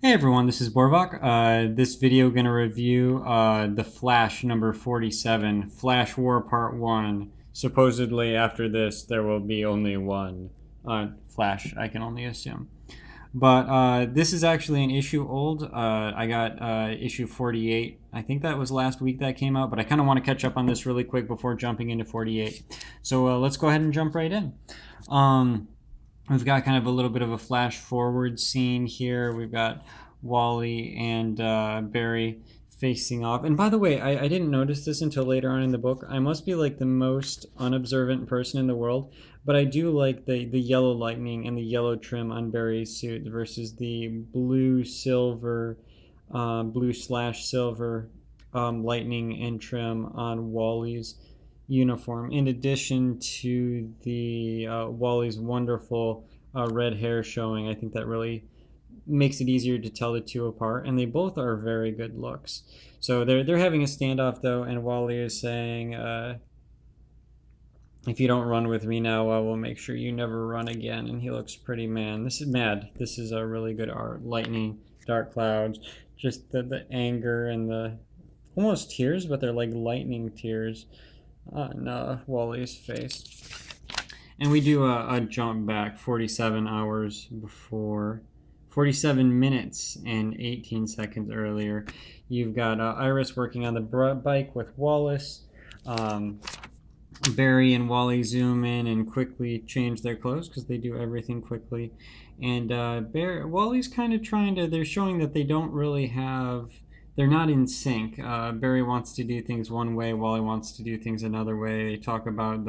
Hey everyone, this is Borvok. This video gonna review the Flash number 47, Flash War Part 1. Supposedly after this there will be only one Flash, I can only assume. But this is actually an issue old. I got issue 48. I think that was last week that came out, but I kind of want to catch up on this really quick before jumping into 48. So let's go ahead and jump right in. We've got kind of a little bit of a flash forward scene here. We've got Wally and Barry facing off. And by the way, I didn't notice this until later on in the book. I must be like the most unobservant person in the world, but I do like the yellow lightning and the yellow trim on Barry's suit versus the blue silver, blue slash silver lightning and trim on Wally's uniform, in addition to the Wally's wonderful red hair showing. I think that really makes it easier to tell the two apart, and they both are very good looks. So they're having a standoff though, and Wally is saying, "If you don't run with me now, I will make sure you never run again." And he looks pretty mad. This is mad. This is a really good art. Lightning, dark clouds, just the anger and the almost tears, but they're like lightning tears on Wally's face. And we do a jump back 47 hours before, 47 minutes and 18 seconds earlier. You've got Iris working on the bike with Wallace. Barry and Wally zoom in and quickly change their clothes because they do everything quickly. And Wally's kind of trying to, they're showing that they don't really have, they're not in sync. Barry wants to do things one way, Wally wants to do things another way. They talk about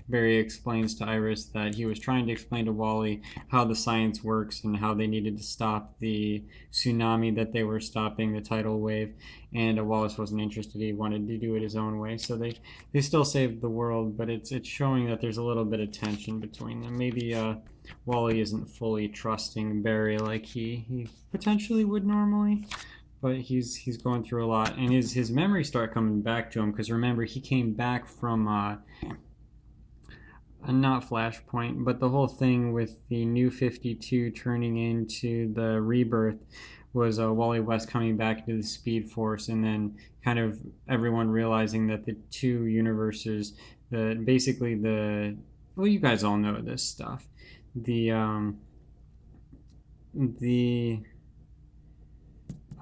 Barry explains to Iris that he was trying to explain to Wally how the science works and how they needed to stop the tsunami that they were stopping, the tidal wave. And Wallace wasn't interested. He wanted to do it his own way. So they still saved the world, but it's showing that there's a little bit of tension between them. Maybe Wally isn't fully trusting Barry like he potentially would normally. But he's going through a lot, and his memories start coming back to him, because remember, he came back from not Flashpoint, but the whole thing with the New 52 turning into the Rebirth was Wally West coming back into the Speed Force, and then kind of everyone realizing that the two universes, basically well, you guys all know this stuff, the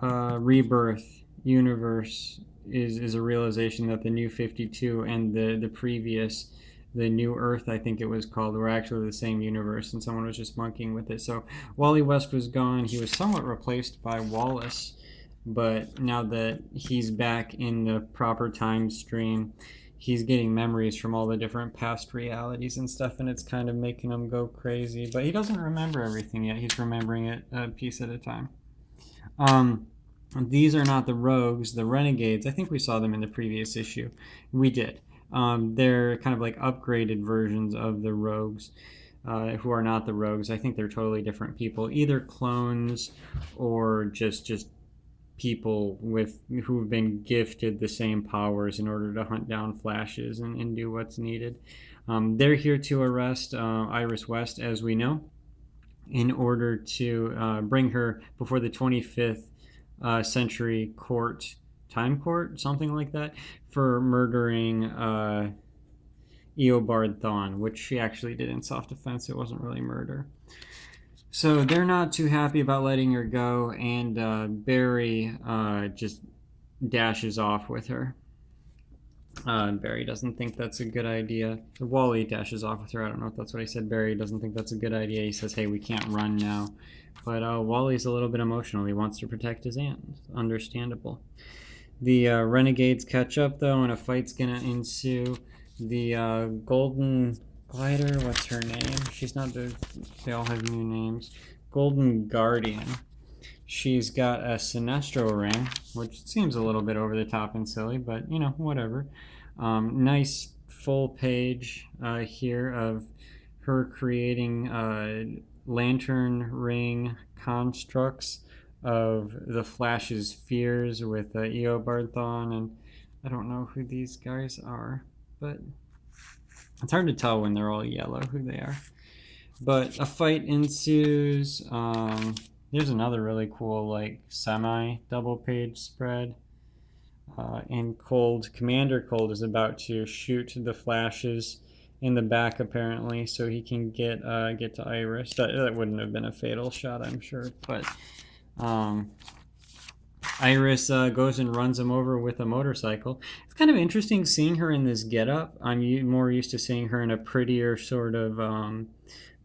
Rebirth universe is a realization that the New 52 and the previous, the New Earth, I think it was called, were actually the same universe, and someone was just monkeying with it. So Wally West was gone. He was somewhat replaced by Wallace, but now that he's back in the proper time stream, he's getting memories from all the different past realities and stuff, and it's kind of making him go crazy. But he doesn't remember everything yet. He's remembering it a piece at a time. These are not the rogues, the renegades. I think we saw them in the previous issue. We did. They're kind of like upgraded versions of the rogues, who are not the rogues. I think they're totally different people, either clones or just people who've been gifted the same powers in order to hunt down Flashes and do what's needed. They're here to arrest Iris West, as we know, in order to bring her before the 25th century time court, something like that, for murdering Eobard Thawne, which she actually did in self-defense. It wasn't really murder. So they're not too happy about letting her go, and Barry just dashes off with her. Barry doesn't think that's a good idea. Wally dashes off with her. I don't know if that's what I said. Barry doesn't think that's a good idea. He says, hey, we can't run now. But Wally's a little bit emotional. He wants to protect his aunt. Understandable. The renegades catch up, though, and a fight's going to ensue. The Golden Glider, what's her name? She's not they all have new names. Golden Guardian. She's got a Sinestro ring, which seems a little bit over the top and silly, but, you know, whatever. Nice full page here of her creating lantern ring constructs of the Flash's fears with Eobard Thawne, and I don't know who these guys are, but it's hard to tell when they're all yellow who they are. But a fight ensues. Here's another really cool, like, semi-double page spread. And Commander Cold is about to shoot the flashes in the back apparently, so he can get to Iris. That wouldn't have been a fatal shot, I'm sure, but um, Iris goes and runs him over with a motorcycle. It's kind of interesting seeing her in this getup. I'm more used to seeing her in a prettier sort of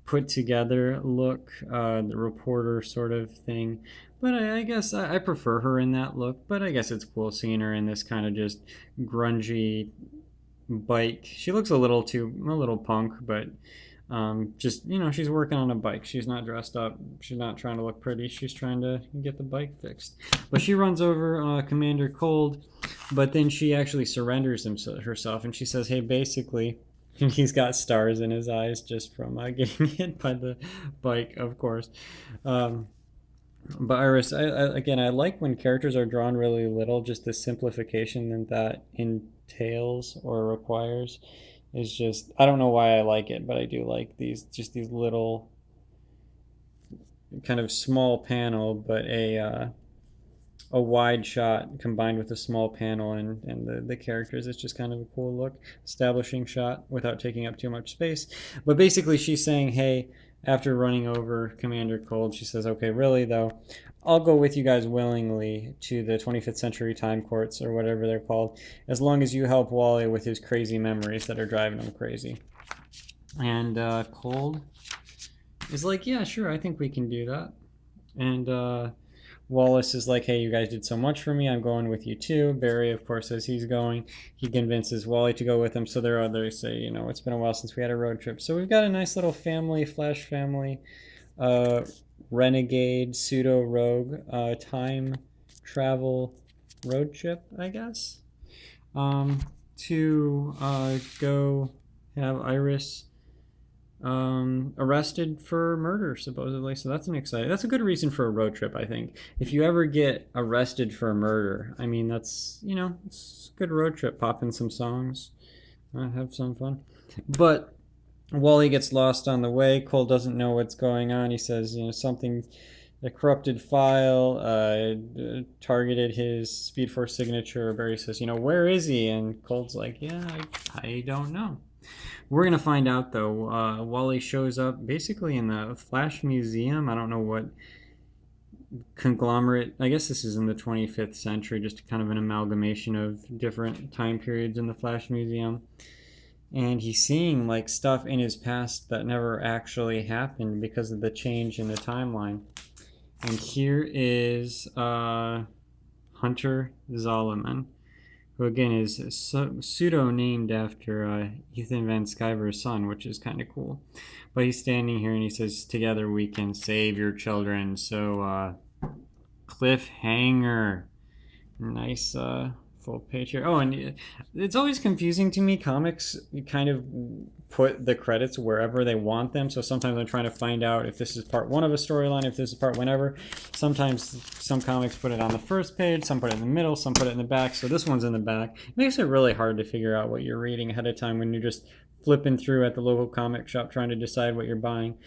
put together look, the reporter sort of thing. But I guess I prefer her in that look. But I guess it's cool seeing her in this kind of just grungy bike. She looks a little punk, but just, she's working on a bike. She's not dressed up. She's not trying to look pretty. She's trying to get the bike fixed. But she runs over Commander Cold, but then she actually surrenders herself, and she says, "Hey, basically." He's got stars in his eyes just from getting hit by the bike, of course. Um, but Iris, again, I like when characters are drawn really little. Just the simplification that entails or requires is just, I don't know why I like it, but I do like these little kind of small panel, but a wide shot combined with a small panel and the characters. It's just kind of a cool look, establishing shot without taking up too much space. But basically, she's saying, hey, after running over Commander Cold, she says, okay, really though, I'll go with you guys willingly to the 25th century time courts or whatever they're called, as long as you help Wally with his crazy memories that are driving him crazy. And Cold is like, yeah, sure, I think we can do that. And Wallace is like, hey, you guys did so much for me. I'm going with you too. Barry, of course, says he's going. He convinces Wally to go with him. So they say, it's been a while since we had a road trip. So we've got a nice little Flash family, renegade, pseudo rogue, time travel road trip, I guess, to go have Iris arrested for murder, supposedly. So that's that's a good reason for a road trip, I think. If you ever get arrested for a murder, I mean, that's, it's a good road trip. Pop in some songs, have some fun. But Wally gets lost on the way. Cole doesn't know what's going on. He says, something, a corrupted file targeted his Speed Force signature. Barry says, where is he? And Cole's like, yeah, I don't know. We're going to find out, though. Wally shows up basically in the Flash Museum. I don't know what conglomerate. I guess this is in the 25th century, just kind of an amalgamation of different time periods in the Flash Museum. And he's seeing like stuff in his past that never actually happened because of the change in the timeline. And here is Hunter Zolomon, who again is pseudo named after Ethan Van Sciver's son, which is kind of cool. But he's standing here and he says, together we can save your children. So cliffhanger. Nice full page here. Oh, and it's always confusing to me. Comics kind of put the credits wherever they want them. So sometimes I'm trying to find out if this is part one of a storyline, if this is part whenever. Sometimes some comics put it on the first page, some put it in the middle, some put it in the back. So this one's in the back. It makes it really hard to figure out what you're reading ahead of time when you're just flipping through at the local comic shop trying to decide what you're buying.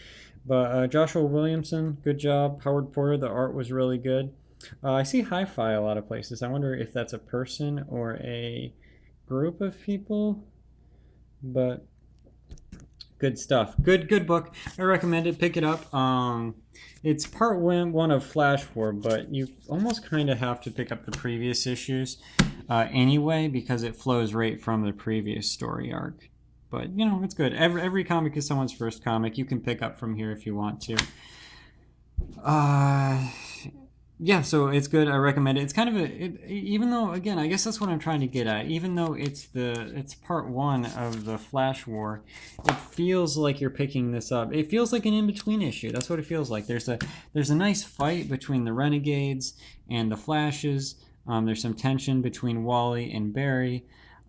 But Joshua Williamson, good job. Howard Porter, the art was really good. I see hi-fi a lot of places. I wonder if that's a person or a group of people, but good stuff. Good book. I recommend it. Pick it up. It's part one of Flash War, but you almost kind of have to pick up the previous issues anyway because it flows right from the previous story arc. But, it's good. Every comic is someone's first comic. You can pick up from here if you want to. Yeah, so it's good. I recommend it. It's kind of even though, again, I guess that's what I'm trying to get at. Even though it's part one of the Flash War, it feels like you're picking this up. It feels like an in-between issue. That's what it feels like. There's a nice fight between the Renegades and the Flashes. There's some tension between Wally and Barry.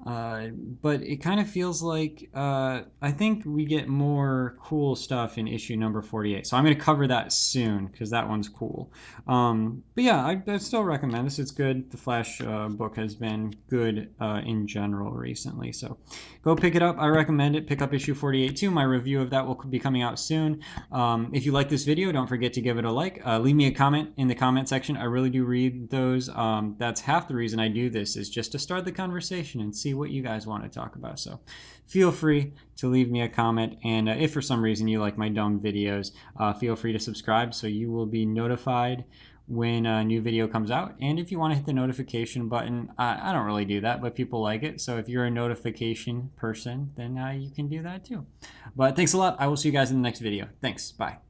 But it kind of feels like I think we get more cool stuff in issue number 48. So I'm going to cover that soon because that one's cool. But yeah, I still recommend this. It's good. The Flash book has been good in general recently. So go pick it up. I recommend it. Pick up issue 48 too. My review of that will be coming out soon. If you like this video, don't forget to give it a like. Leave me a comment in the comment section. I really do read those. That's half the reason I do this, is just to start the conversation and see what you guys want to talk about. So feel free to leave me a comment, and if for some reason you like my dumb videos, feel free to subscribe so you will be notified when a new video comes out. And if you want to hit the notification button, I don't really do that, but people like it. So if you're a notification person, then you can do that too. But thanks a lot. I will see you guys in the next video. Thanks. Bye.